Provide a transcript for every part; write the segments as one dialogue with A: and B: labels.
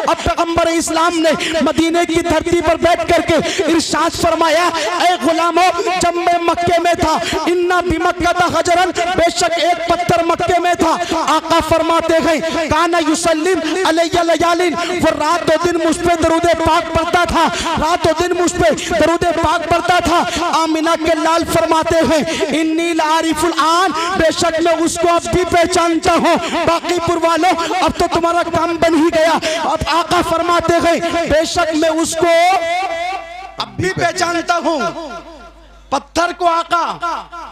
A: अब पैगंबर इस्लाम ने मदीने की धरती पर बैठ करके इरशाद फरमाया, ऐ गुलामों, जब मैं मक्के में था, इन्ना बिमक्का दा हजरन, बेशक एक पत्थर मक्के में था। आका फरमाते हैं, काना युसल्लिम अलैया लयालिन, वो रात और दिन मुझ पे दरूद पाक पढ़ता था, रात और दिन मुझ पे दरूद पाक पढ़ता था। आमिना के लाल फरमाते हैं, इन्नी लारिफुल आन, बेशक मैं उसको अब भी पहचानता हूँ। बाकीपुर वालों, अब तो तुम्हारा काम बन ही गया। अब आका फरमाते हैं, बेशक मैं उसको अब भी पहचानता हूँ। पत्थर को आका,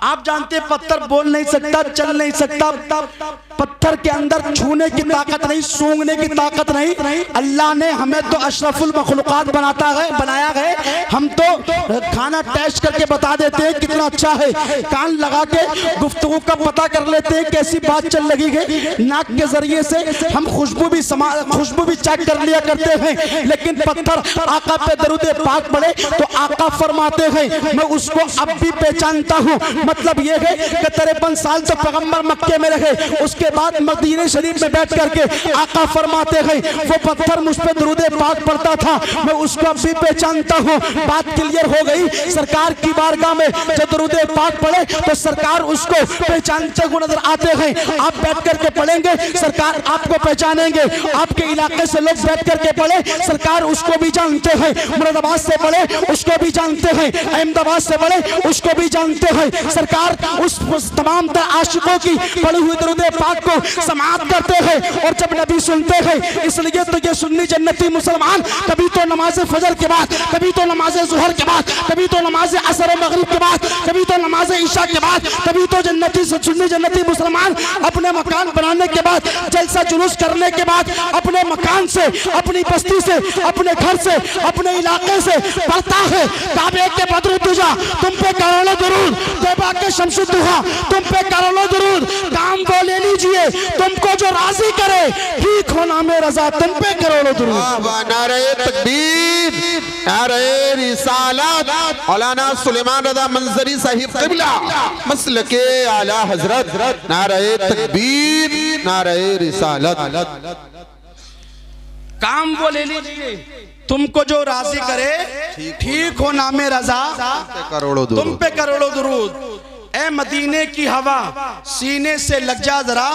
A: आप जानते हैं पत्थर बोल नहीं सकता, चल नहीं सकता, पत्थर के अंदर छूने की ताकत नहीं, सूंघने की ताकत नहीं। अल्लाह ने हमें तो अशरफुल मखलूकात बनाया है। हम तो खाना टेस्ट करके बता देते हैं कितना अच्छा है, कान लगा के गुफ्तगू का पता कर लेते हैं कैसी बात चल रही है, नाक के जरिए से हम खुशबू भी चेक कर लिया करते हैं। लेकिन पत्थर आका पे दरूद पाक पड़े तो आका फरमाते हैं, मैं उसको अब भी पहचानता हूँ। मतलब ये है कि 53 साल तो पैगंबर मक्के में रहे, उसके बाद मदीने शरीफ में बैठ करके आका फरमाते हैं, वो पत्थर मुझ पे दरूद पाक पढ़ता था, मैं उसको अब भी पहचानता हूँ। बात क्लियर हो गई। सरकार की बारगाह में जब दरूद पाक पढ़े तो सरकार उसको पहचानते हुए नजर आते हैं। आप बैठ करके पढ़ेंगे, सरकार आपको पहचानेंगे। आपके इलाके से लोग बैठ करके पढ़े, सरकार उसको भी जानते हैं। मुरादाबाद से पढ़े, उसको भी जानते हैं। अहमदाबाद से पढ़े, उसको भी जानते हैं। सरकार उस तमाम आशिकों की पढ़ी हुई दरूद पाक को समाअत करते हैं। और जब नबी सुनते हैं, इसलिए तो ये सुन्नी जन्नती मुसलमान कभी तो नमाज फजर के बाद, कभी तो नमाज जुहर के बाद, कभी तो नमाज असर मगरिब के बाद, कभी तो नमाज ईशा के बाद, कभी तो सुन्नी जन्नती मुसलमान अपने मकान बनाने के बाद, जलसा जुलूस करने के बाद, अपने मकान से, अपनी बस्ती से, अपने घर से, अपने इलाके से पढ़ता है, काबे के बदर तुझा तुम पे करोड़ों दुरूद, तैबा के शमसुद्दुहा तुम पे करोड़ों दुरूद, काम वो ले लीजिए तुमको जो राजी करे, ठीक होना में रजा तुम पे करोड़ों दुरूद।
B: नारे तकबीर, नारे रिसालत, मौलाना सुलेमान रज़ा मंजरी साहिब क़िबला मसलके आला हजरत, नारे तकबीर, नारे रिसालत।
A: काम वो ले लीजिए तुमको जो राजी करे, ठीक हो नामे रजा तुम पे करोड़ों दुरूद। ए मदीने की हवा सीने से लग जा जरा,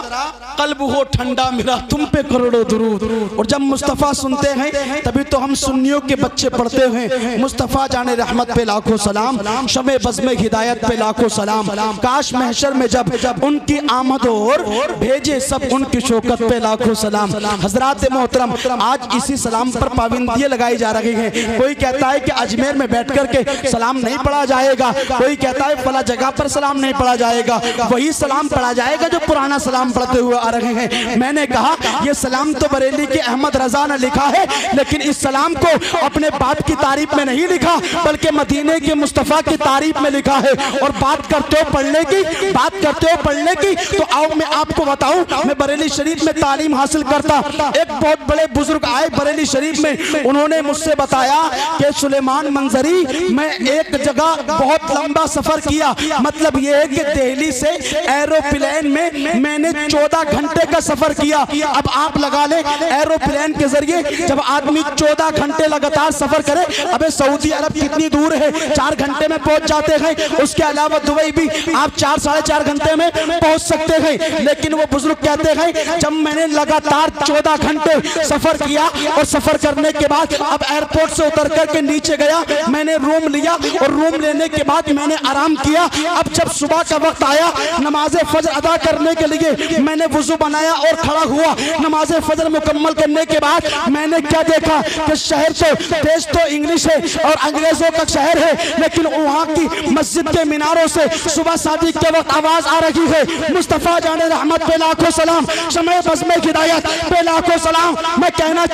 A: कल्ब हो ठंडा मेरा तुम पे करोड़ों दुरूद। और जब मुस्तफ़ा सुनते हैं तभी तो हम सुन्नियों के बच्चे पढ़ते हैं, मुस्तफ़ा जाने रहमत पे लाखों सलाम, शमे बज़्मे हिदायत पे लाखों सलाम, काश महशर में जब उनकी आमद और भेजे सब उनकी शौकत पे लाखों सलाम। हजरात मोहतरम, आज इसी सलाम पर पाबंदियाँ लगाई जा रही हैं। कोई कहता है कि अजमेर में बैठ करके सलाम नहीं पढ़ा जाएगा, कोई कहता है फला जगह पर सलाम नहीं पढ़ा जाएगा, वही सलाम पढ़ा जाएगा जो पुराना सलाम पढ़ते हुए आ रहे हैं। मैंने कहा ये सलाम तो बरेली के अहमद रजा ने लिखा है, लेकिन इस सलाम को अपने बाप की तारीफ में नहीं लिखा, बल्कि मदीने के मुस्तफ़ा की तारीफ में लिखा है। और बात करते हो पढ़ने की, तो आओ मैं आपको बताऊं, मैं बरेली शरीफ में तालीम हासिल करता। एक बहुत बड़े बुजुर्ग आए बरेली शरीफ में, उन्होंने मुझसे बताया कि सुलेमान मंजरी, मैं एक जगह बहुत लंबा सफर किया, मतलब ये है कि दिल्ली से एरोप्लेन में मैंने 14 घंटे का सफर किया। अब आप लगा ले, एरोप्लेन के जरिए जब आदमी 14 घंटे लगातार सफर करे, अबे सऊदी अरब कितनी दूर है, 4 घंटे में पहुंच जाते हैं। उसके अलावा दुबई भी आप 4 साढ़े 4 घंटे में पहुंच सकते हैं। लेकिन वो बुजुर्ग कहते हैं जब मैंने लगातार 14 घंटे सफर किया, और सफर करने के बाद अब एयरपोर्ट से उतर करके नीचे गया, मैंने रूम लिया, और रूम लेने के बाद मैंने आराम किया। अब जब सुबह का वक्त आया नमाज फजर अदा करने के लिए, मैंने वुजू बनाया और खड़ा हुआ। नमाज फजर मुकम्मल करने के बाद मैंने क्या देखा कि शहर तो देश तो इंग्लिश है और अंग्रेजों का शहर है, लेकिन वहाँ की मस्जिद के मीनारों से सुबह शादी के वक्त आवाज आ रही है, मुस्तफ़ा जाने रहमत पे लाखों सलाम, शमे बज़्मे हिदायत पे लाखों सलाम। मैं कहना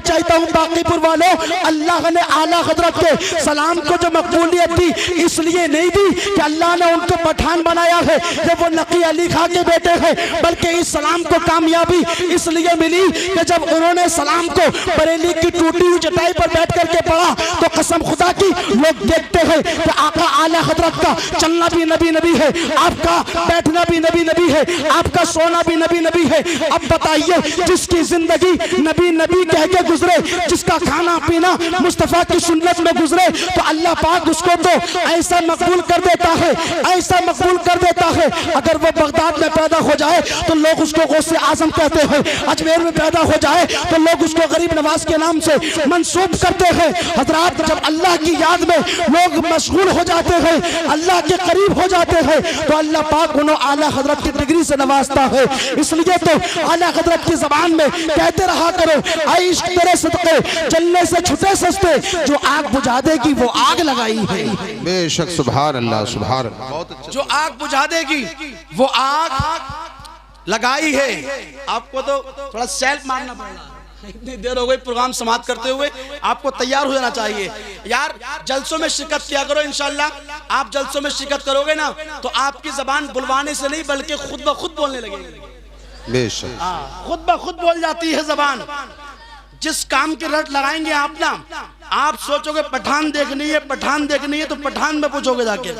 A: चाहता हूँ बाकीपुर वालों, अल्लाह ने आला हजरत के सलाम को जो मकबूलियत दी, इसलिए नहीं दी कि अल्लाह ने उनको पठान बनाया है, ये वो नकी अली खां के बेटे हैं, बल्कि इस सलाम को कामयाबी इसलिए मिली कि जब उन्होंने सलाम को बरेली की टूटी हुई चटाई पर बैठ करके पढ़ा तो कसम खुदा की लोग देखते हैं कि आका आला हजरत का चलना भी नबी नबी है, आपका बैठना भी नबी नबी है, आपका सोना भी नबी नबी है। अब बताइए, जिसकी जिंदगी नबी नबी कह के गुजरे, जिसका खाना पीना मुस्तफा की सुन्नत में गुजरे, तो अल्लाह पाक उसको तो ऐसा मकबूल कर देता है, ऐसा मकबूल कर देता है। अगर वो बगदाद में पैदा हो जाए तो लोग उसको गौसे आजम कहते हैं, अजमेर में पैदा हो जाए तो लोग उसको गरीब नवाज के नाम से मंसूब करते हैं। हजरात, जब अल्लाह की याद में लोग मशगूल हो जाते हैं, अल्लाह के करीब हो जाते हैं, तो अल्लाह पाक उन्हें आला हजरत की डिग्री से नवाजता है। इसलिए तो आला हजरत की जबान में कहते रहा करो, ऐ इश्क तेरे सदके जलने से छुटे सस्ते, जो आग बुझा देगी वो आग लगाई है।
B: बेशक, सुभान अल्लाह, सुभान अल्लाह। बहुत अच्छा।
A: जो आग बुझा देगी वो आग लगाई है। आपको तो थोड़ा सेल्फ मारना पड़ेगा, इतनी देर हो गई प्रोग्राम समाप्त करते हुए, आपको तैयार हो जाना चाहिए यार। जलसों में शिरकत किया करो, इंशाल्लाह आप जलसों में शिरकत करोगे ना तो आपकी जबान बुलवाने से नहीं बल्कि खुद ब खुद बोलने लगेगी।
B: बेशक,
A: खुद ब खुद बोल जाती है जबान। जिस काम की रट लगाएंगे आप ना, आप सोचोगे पठान देखनी है, पठान देखनी है, तो पठान में पूछोगे जाके,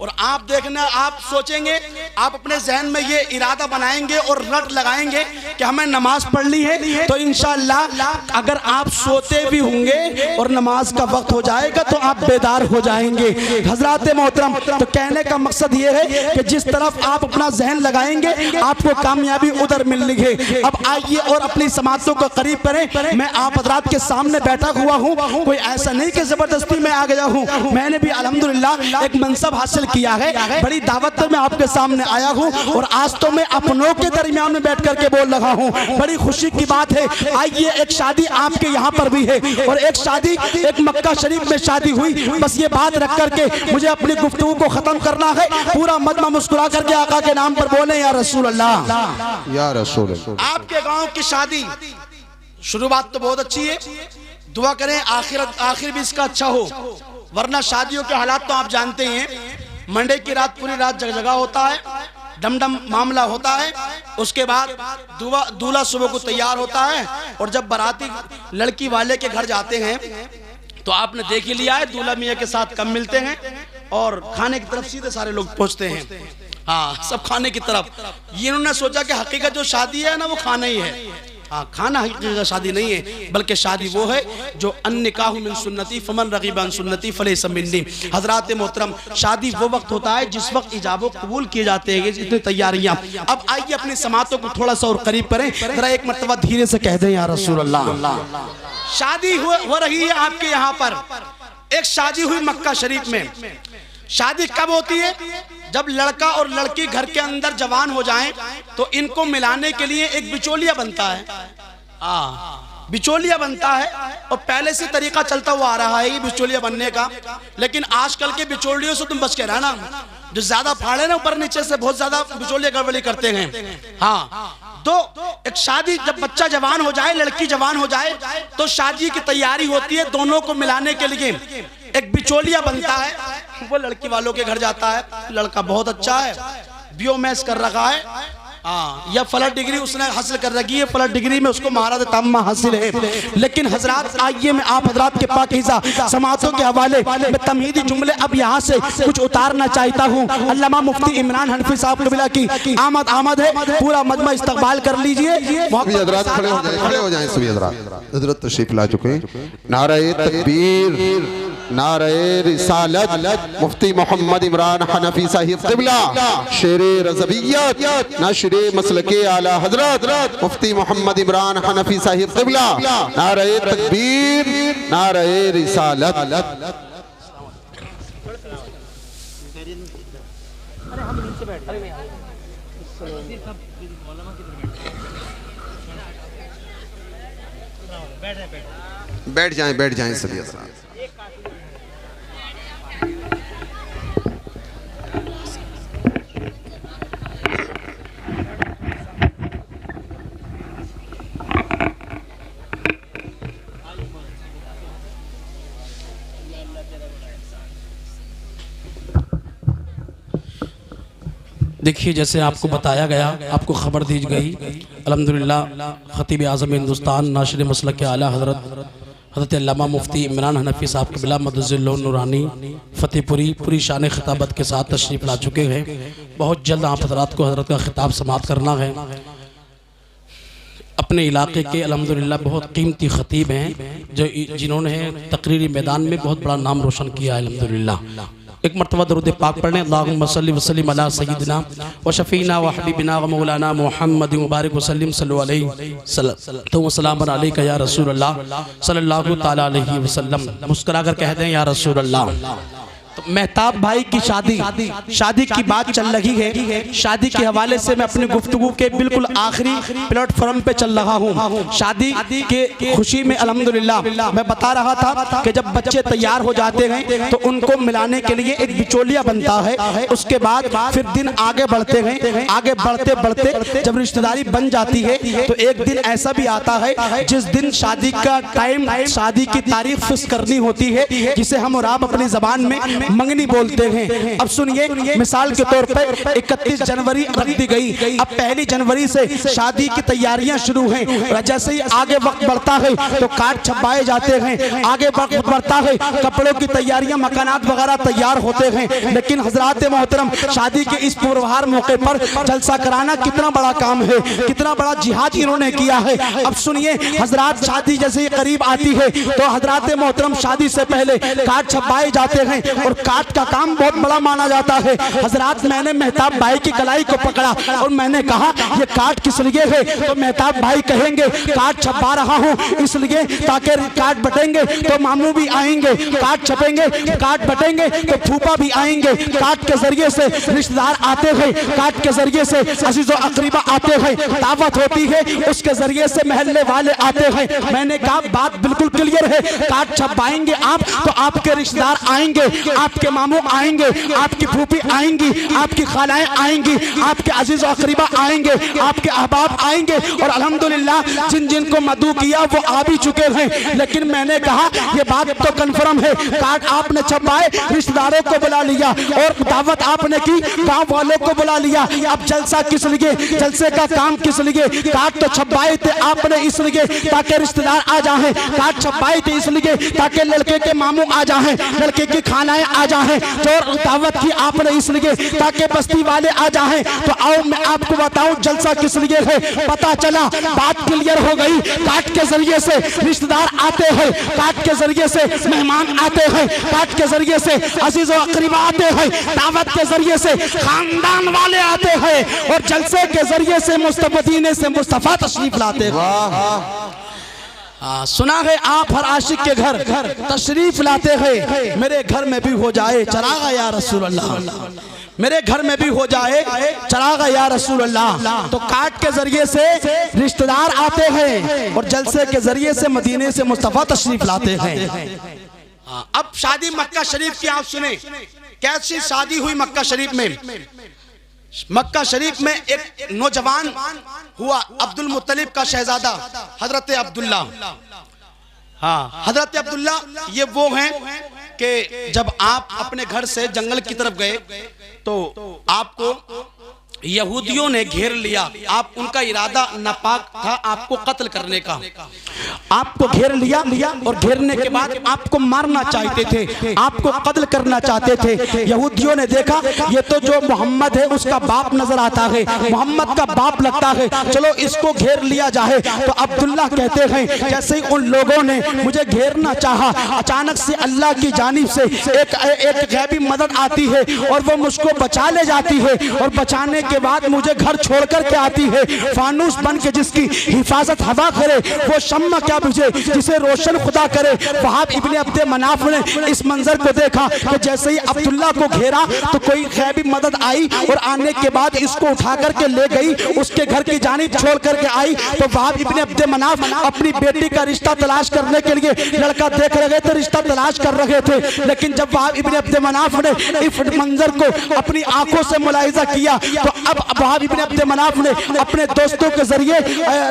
A: और आप देखना, आप सोचेंगे, आप अपने जहन में ये इरादा बनाएंगे और रट लगाएंगे कि हमें नमाज पढ़नी है, तो इंशाअल्लाह अगर आप सोते भी होंगे और नमाज का वक्त हो जाएगा तो आप बेदार हो जाएंगे। हजरात मोहतरम, तो कहने का मकसद ये है कि जिस तरफ आप अपना जहन लगाएंगे आपको कामयाबी उधर मिलनी है। अब आइए और अपनी समातों को करीब करें। मैं आप हजरात के सामने बैठा हुआ हूँ, कोई ऐसा नहीं कि जबरदस्ती में आ गया हूँ, मैंने भी अल्हम्दुलिल्लाह एक मनसब हासिल किया है, बड़ी दावत में आपके सामने आया हूँ, और आज तो मैं अपनों के दरमियान में बैठ करके बोल रहा हूँ। बड़ी खुशी की बात है। आइए, एक शादी आपके यहाँ पर भी है, और एक शादी एक मक्का शरीफ में शादी हुई। बस ये बात रख करके मुझे अपनी गुफ्तगू को खत्म करना है। पूरा मजमा मुस्कुरा करके आका के नाम पर बोले, या रसूल अल्लाह,
B: या रसूल अल्लाह।
A: आपके गाँव की शादी शुरुआत तो बहुत अच्छी है, दुआ करें आखिर भी इसका अच्छा हो, वरना शादियों के हालात तो आप जानते हैं। मंडे की रात पूरी रात जगजगा होता है, डमडम मामला होता है, उसके बाद दूल्हा सुबह को तैयार होता है, और जब बाराती लड़की वाले के घर जाते हैं तो आपने देख ही लिया है, दूल्हा मियाँ के साथ कम मिलते हैं और खाने की तरफ सीधे सारे लोग पहुंचते हैं। हाँ, सब खाने की तरफ। ये इन्होंने सोचा कि हकीकत जो शादी है ना वो खाना ही है। हाँ, खाना हकीकत शादी नहीं है, बल्कि शादी वो है जो अन्निकाहु मिन सुन्नती फमन रगीबा अन सुन्नती फलैसा मिन्नी। हजरात मोहतरम, शादी वो वक्त होता है जिस वक्त इजाबो कबूल किए जाते हैं, इतनी तैयारियां। अब आइए अपनी समातों को थोड़ा सा और करीब करें, जरा एक मर्तबा धीरे से कह दें, या रसूल अल्लाह। शादी हो रही है आपके यहाँ पर, एक शादी हुई मक्का शरीफ में। शादी कब होती है? जब लड़का और लड़की घर के अंदर जवान हो जाएं तो इनको मिलाने के लिए एक बिचौलिया बनता है। बिचौलिया बनता है, और पहले से तरीका चलता हुआ आ रहा है ये बिचौलिया बनने का। लेकिन आजकल के बिचौलियों से तुम बच के रहना, जो ज्यादा फाड़े ना ऊपर नीचे से, बहुत ज्यादा बिचौलिया गड़बड़ी करते हैं। हाँ, तो एक शादी जब बच्चा जवान हो जाए, लड़की जवान हो जाए, तो शादी की तैयारी होती है। दोनों को मिलाने के लिए एक बिचौलिया बनता है, वो लड़की वालों के घर जाता है। लड़का बहुत अच्छा है, बीओएमएस कर रखा है, या फलत डिग्री उसने हासिल कर रखी है, फलत डिग्री में उसको महारत तम्मा हासिल है। लेकिन हजरात, आइए मैं आप हजरात के पाकीज़ा समातों के हवाले में तमहीदी जुमले अब यहाँ से कुछ उतारना चाहता हूँ। अल्लामा मुफ्ती इमरान हनफी साहब कबिला की आमद है, पूरा मजमा इस्तकबाल कर लीजिए।
B: हजरात खड़े हो जाएं, सभी हजरात हजरत तशरीफ ला चुके हैं। नारे तकबीर, नारे रिसालत, मुफ्ती मोहम्मद इमरान हनफी साहिब क़िबला, शेरे रज़वियत, नशरे मसलके आला हजरत मुफ्ती मोहम्मद इमरान हनफी साहिब क़िबला। नारे तकबीर, नारे रिसालत। बैठ जाएं सभी हजरात।
A: देखिए, जैसे आपको बताया गया, आपको खबर दी गई, अल्हम्दुलिल्लाह खतीब आज़म हिंदुस्तान नाशिर मसलक के आला हज़रत अल्लामा मुफ्ती इमरान हनफी साहब क़िबला मदज़िल्लुहु नूरानी फ़तेहपुरी पूरी शान खिताबत के साथ तशरीफ़ ला चुके हैं। बहुत जल्द आप हज़रात को हज़रत का खिताब समाप्त करना है। अपने इलाके के अल्हम्दुलिल्लाह बहुत कीमती ख़तीब हैं जिन्होंने तकरीरी मैदान में बहुत बड़ा नाम रोशन किया है अल्हम्दुलिल्लाह। एक मरतबा दरूद पाक पढ़ने, अल्लाहुम्मा सल्लि व सल्लिम अला सय्यिदिना व शफ़ीना व हबीबिना व मौलाना मुहम्मद मुबारक वसल्लम सल्लल्लाहु अलैहि वसल्लम सलाम अलैका या रसूल अल्लाह सल्लल्लाहु तआला अलैहि वसल्लम। मुस्कुरा कर कह दें या रसूल अल्लाह। तो मेहताब भाई की शादी की बात चल रही है। शादी के हवाले से मैं अपनी गुफ्तगू के बिल्कुल आखिरी प्लेटफॉर्म पे चल रहा हूँ। शादी के खुशी में अल्हम्दुलिल्लाह मैं बता रहा था कि जब बच्चे तैयार हो जाते हैं तो उनको मिलाने के लिए एक बिचौलिया बनता है। उसके बाद फिर दिन आगे बढ़ते हैं। आगे बढ़ते बढ़ते जब रिश्तेदारी बन जाती है तो एक दिन ऐसा भी आता है जिस दिन शादी का टाइम, शादी की तारीख फिक्स करनी होती है, जिसे हम और आप अपनी जबान में मंगनी बोलते हैं। अब सुनिए, मिसाल के तौर पर 31 जनवरी रख दी गई। अब 1 जनवरी से शादी की तैयारियां शुरू हैं। जैसे ही आगे वक्त बढ़ता है तो कार्ड छपवाए जाते हैं। आगे वक्त बढ़ता है, कपड़ों की तैयारियां, मकानात वगैरह तैयार होते हैं। लेकिन हजरात मोहतरम, शादी के इस पूर्वाहार मौके पर जलसा कराना कितना बड़ा काम है, कितना बड़ा जिहाद इन्होंने किया है। अब सुनिए हजरात, शादी जैसे ही करीब आती है तो हजरात मोहतरम शादी से पहले कार्ड छपवाए जाते हैं और कार्ड का काम बहुत बड़ा माना जाता है। हजरात, मैंने मेहताब भाई की कलाई को पकड़ा और मैंने कहा ये कार्ड किस लिए है? तो मेहताब भाई कहेंगे कार्ड छपवा रहा हूँ इसलिए ताकि कार्ड बटेंगे तो मामू भी आएंगे, कार्ड छपेंगे, कार्ड बटेंगे तो फूफा भी आएंगे, कार्ड के जरिए से रिश्तेदार आते हैं, कार्ड के जरिए से अजीज़ो अकरीबा आते हैं, दावत होती है, उसके जरिए से महल्ले वाले आते हैं। मैंने कहा बात बिल्कुल क्लियर है, कार्ड छपवाएंगे आप तो आपके रिश्तेदार आएंगे, आपके मामू आएंगे, आपकी फूफी आएंगी, आपकी खालाएं आएंगी, आपके अजीज और करीबा आएंगे, आपके अहबाब आएंगे और अल्हम्दुलिल्लाह जिन जिन को मदू किया वो आ भी चुके हैं। लेकिन मैंने कहा ये बात तो कंफर्म है, कार्ड आपने छपवाए, रिश्तेदारों को बुला लिया और दावत आपने की, गांव वालों को बुला लिया। अब जलसा किस लिए, जलसे का काम किस लिए? कार्ड तो छपवाए थे आपने इसलिए ताकि रिश्तेदार आ जाएं, कार्ड छपवाए थे इसलिए ताकि लड़के के मामू आ जाएं, लड़के की खानाएं आ जाएं, जो दावत की आपने इसलिए ताकि बस्ती वाले आ जाएं। तो आओ मैं आपको बताऊं जलसा किस लिए है। पता चला, बात क्लियर हो गई। कार्ड के जरिए से रिश्तेदार आते हैं, कार्ड के जरिए से मेहमान आते हैं, कार्ड के जरिए से अजीज और करीबा आते हैं, दावत के जरिए से खानदान वाले आते हैं और जलसे के जरिए से मुस्तफीने से मुस्तफा तशरीफ लाते हैं। सुना है आप हर आशिक के घर तशरीफ लाते हैं। मेरे घर में भी हो जाए चरागा या रसूल अल्लाह, मेरे घर में भी हो जाए चरागा या रसूल अल्लाह। तो कार्ड के जरिए से रिश्तेदार आते हैं और जलसे के जरिए से मदीने से मुस्तफा तशरीफ लाते हैं। अब शादी मक्का शरीफ की आप सुने, कैसी शादी हुई मक्का शरीफ में। मक्का शरीफ में एक नौजवान हुआ, अब्दुल मुत्तलिब का शहजादा हजरत अब्दुल्ला। हाँ, हजरत अब्दुल्ला ये वो हैं कि जब आप अपने घर से जंगल की तरफ गए तो आपको यहूदियों ने घेर लिया। आप उनका इरादा नापाक था आपको कत्ल करने का, आपको घेर लिया और घेरने के बाद आपको मारना चाहते थे, आपको कत्ल करना चाहते थे। यहूदियों ने देखा ये तो जो मोहम्मद है उसका बाप नजर आता है, मोहम्मद का बाप लगता है, चलो इसको घेर लिया जाए। तो अब्दुल्ला कहते हैं जैसे ही उन लोगों ने मुझे घेरना चाहा, अचानक से अल्लाह की जानिब से एक गैबी मदद आती है और वो मुझको बचा ले जाती है और बचाने के बाद मुझे घर छोड़ कर के आती है। फानूस बन के जिसकी हिफाजत हवा करे वो शम्मा क्या बुझे जिसे रोशन खुदा करे। वहाब इब्ने अब्दे मनाफ ने इस मंजर को देखा कि जैसे ही अब्दुल्ला को घेरा तो कोई गैबी मदद आई और आने के बाद इसको उठा करके ले गई, उसके घर की जानिब छोड़ करके आई। तो वहाब इब्ने अब्दे मनाफ अपनी बेटी का रिश्ता तलाश करने के लिए लड़का देख रहे थे, रिश्ता तलाश कर रहे थे। लेकिन जब वहाब इब्ने अब्दे मनाफ ने इस मंजर को अपनी आंखों से मुलाहिजा किया तो अब वहाब इब्ने अब्द मनाफ ने अपने दोस्तों के जरिए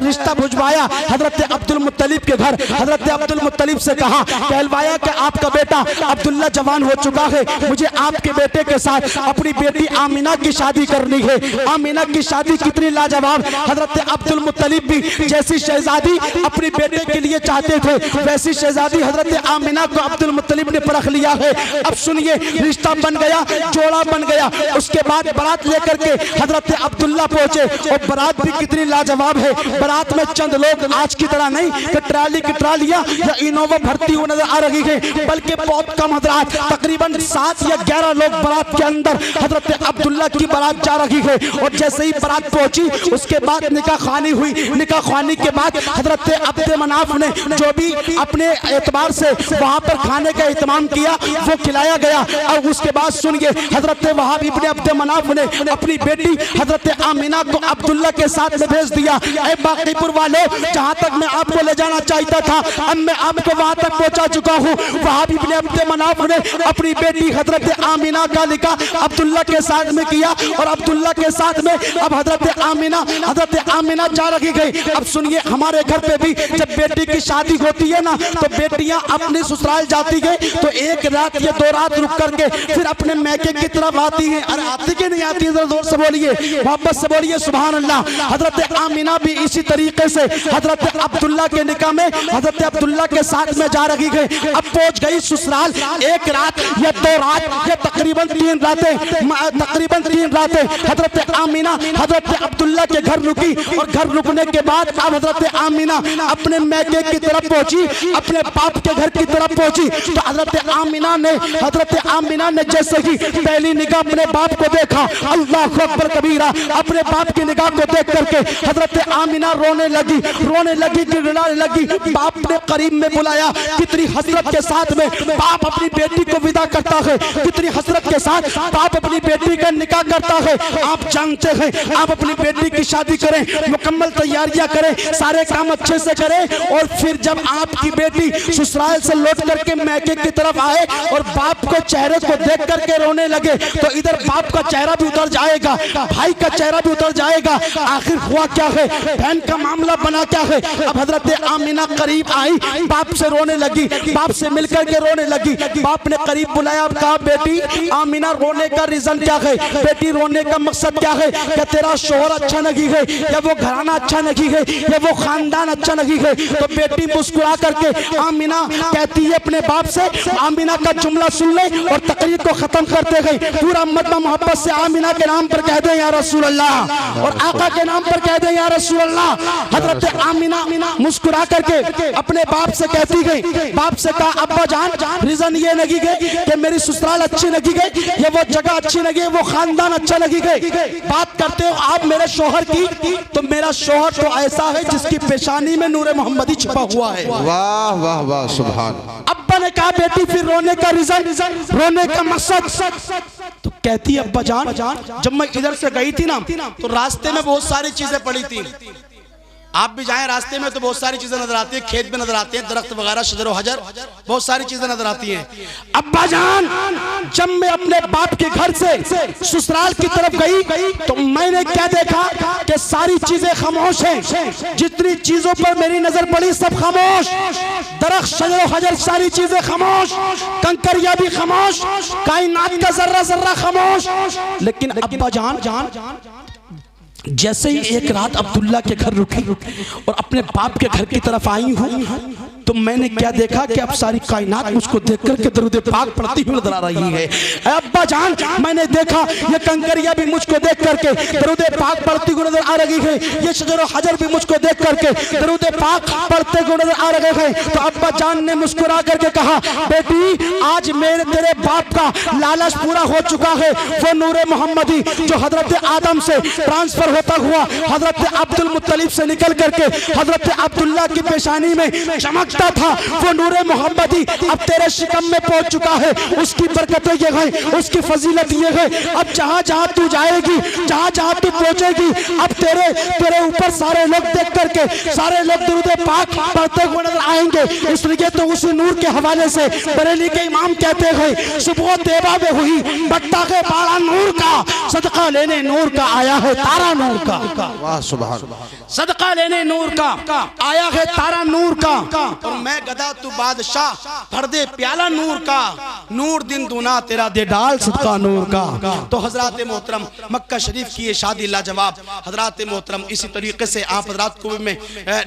A: रिश्ता भिजवाया हजरत अब्दुल मुत्तलिब के घर। हजरत अब्दुल मुत्तलिब से कहा, कहलवाया कि आपका बेटा अब्दुल्ला जवान हो चुका है, मुझे आपके बेटे के साथ अपनी बेटी आमिना की शादी करनी है। आमिना की शादी कितनी लाजवाब, हजरत अब्दुल मुत्तलिब भी जैसी शहजादी अपनी बेटे के लिए चाहते थे, वैसी शहजादी हजरत आमिना को अब्दुल मुत्तलिब ने परख लिया है। अब सुनिए, रिश्ता बन गया, जोड़ा बन गया। उसके बाद बारात लेकर के हजरत अब्दुल्ला पहुंचे और बारात भी कितनी लाजवाब है। बारात में चंद लोग, आज की तरह नहीं कि ट्राली की ट्रालियां या इनोवा भरती हुई नजर आ रही है, बल्कि बहुत कम हजरात, तकरीबन 7 या 11 लोग बारात के अंदर हजरत अब्दुल्ला की बारात जा रही है। और जैसे ही बारात पहुंची उसके बाद निकाह खानी हुई। निकाह खानी के बाद हजरत अब्द मनाफ ने जो भी अपने एतबार से वहां पर खाने का एहतमाम किया वो खिलाया गया। और उसके बाद सुनिए, हजरत वहाब इब्ने अब्द मनाफ ने अपनी बेटी हजरत आमिना को अब्दुल्ला के साथ में भेज दिया। ऐ बाकीपुर वालों, जहां तक मैं आपको ले जाना चाहता था अब मैं आपको वहां तक पहुंचा चुका हूं। वहाब इब्ने अब्द मनाफ ने अपनी बेटी हजरत आमिना का निकाह अब्दुल्ला के साथ में किया और अब्दुल्ला के साथ में अब हजरत आमिना जा रही गई। अब सुनिए, हमारे घर पे भी जब बेटी की शादी होती है ना, तो बेटियां अपने ससुराल जाती है तो एक रात या 2 रात रुक करके फिर अपने मैके की तरफ आती है। अरे आती के नहीं आती, जरा जोर से बोलिए, मोहब्बत से बोलिए सुभान अल्लाह। हजरत आमिना भी इसी तरीके से हजरत अब्दुल्ला के निकाह में हजरत अब्दुल्ला के साथ में जा रही गई। अब पहुंच गई ससुराल, 1 रात या 2 रात या तकरीबन 3 रातें हजरत आमिना हजरत अब्दुल्ला के घर रुकी। और घर रुकने के बाद अब हजरत आमिना अपने मैके की तरफ पहुंची, अपने बाप के घर की तरफ पहुंची। तो हजरत आमिना ने जैसे ही पहली निगाह अपने बाप को देखा, अल्लाह अकबर कबीरा, अपने बाप की निगाह को देख करके हजरत आमिना रोने लगी, गिड़गिड़ाने लगी। बाप ने करीब में बुलाया, कितनी हसरत के साथ में बाप अपनी बेटी को विदा करता है, कितनी हसरत के साथ बाप अपनी बेटी का निकाह करता है। आप जानते हैं, आप अपनी बेटी की शादी करें, मुकम्मल तैयारियां करें, सारे काम अच्छे से करें, और फिर जब आपकी बेटी ससुराल से लौट करके मैके की तरफ आए और बाप को चेहरे को देख करके रोने लगे, तो इधर बाप का चेहरा भी उतर जाएगा, भाई का चेहरा भी उतर जाएगा। आखिर हुआ क्या है, बहन का मामला बना क्या है। अब हजरत आमिना करीब आई, बाप से रोने लगी, बाप से मिलकर के रोने लगी। बाप ने करीब बुलाया, कहा बेटी आमिना रोने का रीजन क्या है, बेटी रोने का मकसद क्या है। क्या तेरा शोहर अच्छा नहीं है, या वो घराना अच्छा नहीं है, या वो खानदान अच्छा नहीं है। तो बेटी मुस्कुरा करके आमिना कहती है अपने बाप से, आमिना का जुमला सुन ले और तकरीर को खत्म करते गए। पूरा मजमा मोहब्बत से आमिना के नाम पर कह दे या रसूल अल्लाह, और आका के नाम पर कह दे या रसूल अल्लाह। हजरत आमिना मुस्कुरा करके अपने बाप से कहती गई, बाप से कहा अब्बा जान, रीजन ये लगी गई कि मेरी ससुराल अच्छी लगी गई, ये वो जगह अच्छी लगी, वो खानदान अच्छा लगी गई। बात करते हो आप मेरे शोहर की, तो मेरा शोहर तो ऐसा है जिसकी पेशानी में नूरे मोहम्मदी छिपा हुआ है।
B: वाह वाह वाह सुभान।
A: अब्बा ने कहा बेटी फिर रोने का रीजन, रोने का मकसद। तो कहती है अब्बा जान, जब मैं इधर से गई थी ना, तो रास्ते में बहुत सारी चीजें पड़ी थी। आप भी जाएं रास्ते में तो बहुत सारी चीजें नजर आती है, खेत में नजर आते हैं, दरख्त वगैरह, शजर व हजर, बहुत सारी चीजें नजर आती हैं। अब्बा जान, जब मैं अपने बाप के घर से ससुराल की तरफ गई तो मैंने क्या देखा कि सारी चीजें खामोश हैं। जितनी चीजों पर मेरी नजर पड़ी सब खामोश, दरख्त, शजर व हजर, सारी चीजें खामोश, कंकरिया भी खामोश, कायनात का जर्रा जर्रा खामोश। लेकिन अब्बा जान, जैसे ही एक रात अब्दुल्ला के घर रुकी और अपने बाप के घर की तरफ आई हूँ, तो मैंने क्या देखा कि अब सारी कायनात मुझको देख करके दरूद पाक पढ़ती हुई नजर आ रही है। अब्बा जान, मैंने देखा ये कंकरिया भी मुझको देख करके दरूद पाक पढ़ती हुई नजर आ रही है, ये शजर हजर भी मुझको देख करके दरूद पाक पढ़ते हुए नजर आ रहे हैं। तो अब्बा जान ने मुस्कुरा करके कहा, बेटी आज मेरे तेरे बाप का लालच पूरा हो चुका है। वो नूरे मोहम्मदी जो हजरत आदम से ट्रांसफर होता हुआ हजरत अब्दुल मुत्तलिब से निकल करके हजरत अब्दुल्ला की पेशानी में चमक चमकता था वो नूरे मोहम्मदी अब तेरे शिकम में पहुंच चुका है। उसकी बरकतें ये गई, उसकी फजीलत ये गई। अब जहां जहां तू जाएगी, जहां जहां तू पहुंचेगी, अब तेरे ऊपर सारे लोग देख करके सारे लोग दुरूद पाक पढ़ते हुए नजर आएंगे। इसलिए तो उसी नूर के हवाले से बरेली के इमाम कहते हैं सुबह तेबा में हुई बट्टा के पाड़ा नूर का, सदका लेने नूर का आया है तारा नूर का।
B: वाह सुभान अल्लाह।
A: सदका लेने नूर का आया है तारा नूर का। और मैं गधा तू बादशाह भर दे प्याला नूर का, नूर दिन दूना तेरा दे डाल सदका नूर का। तो हजरात मोहतरम मक्का शरीफ की ये शादी लाजवाब। हजरात मोहतरम इसी तरीके से आप हजरात को भी मैं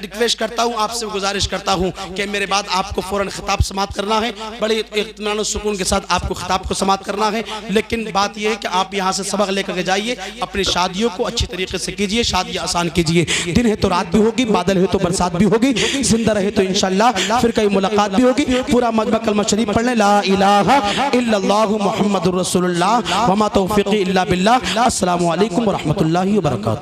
A: रिक्वेस्ट करता हूँ, आपसे गुजारिश करता हूँ कि मेरे बाद आपको फौरन खिताब समाप्त करना है, बड़े इत्मीनान और सुकून के साथ आपको खिताब को समाप्त करना है। लेकिन बात यह है कि आप यहाँ से सबक लेकर के जाइए, अपनी शादियों को अच्छी तरीके से कीजिए, शादी आसान कीजिए। दिन है तो रात भी होगी, बादल है तो बरसात भी होगी, जिंदा रहे तो इंशाअल्लाह फिर कई मुलाकात भी होगी। पूरा मजमा कलमा शरीफ पढ़ लें, ला इलाहा इल्लल्लाहु मुहम्मदुर रसूलुल्लाह व मा तौफीकी इल्ला बिल्लाह। अस्सलामु अलैकुम व रहमतुल्लाहि व बरकातुहू।